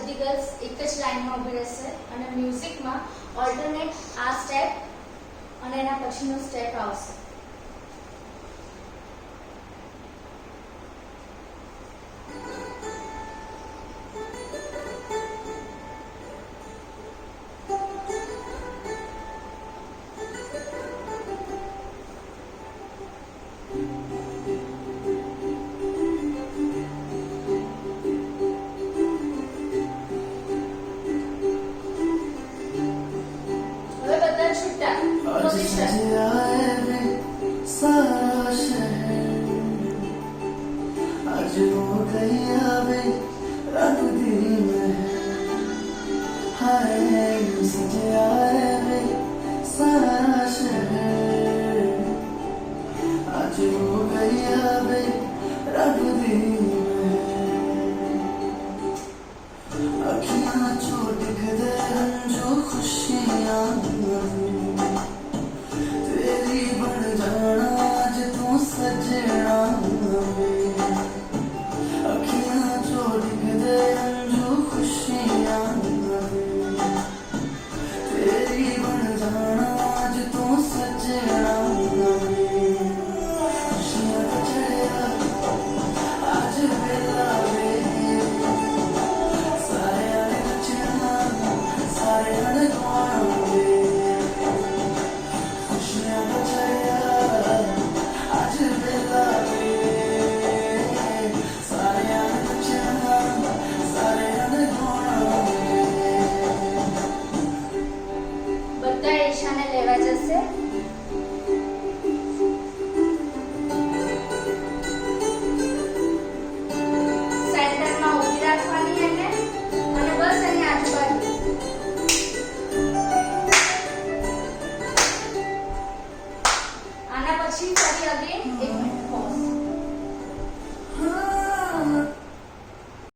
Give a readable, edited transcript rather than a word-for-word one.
બધી ગર્લ્સ એક જ લાઈનમાં ઊભી રહેશે અને મ્યુઝિકમાં ઓલ્ટરનેટ આ સ્ટેપ અને એના પછીનો સ્ટેપ આવશે. आज सजे आए वे सारा शहर, आज हो गई आवे रंग दी महर. हाय सजे आए वे सारा शहर, आज हो गई आवे रंग दी महर. अखियां जो दिख दे जो खुशियां सजना अखियां जो दिख दे जो खुशियां तेरी बन जाना आज तू सजना. खुशियां का चेहरा आज बेला वे सारे आने बचना सारे आने गुआवे. खुशियां का चेहरा બધા ઈશાને લેવા જશે. સેન્ટરમાં ઊભી રાખવાની એને અને બસ એની આજુબાજુ. આના પછી ફરી અગેન એક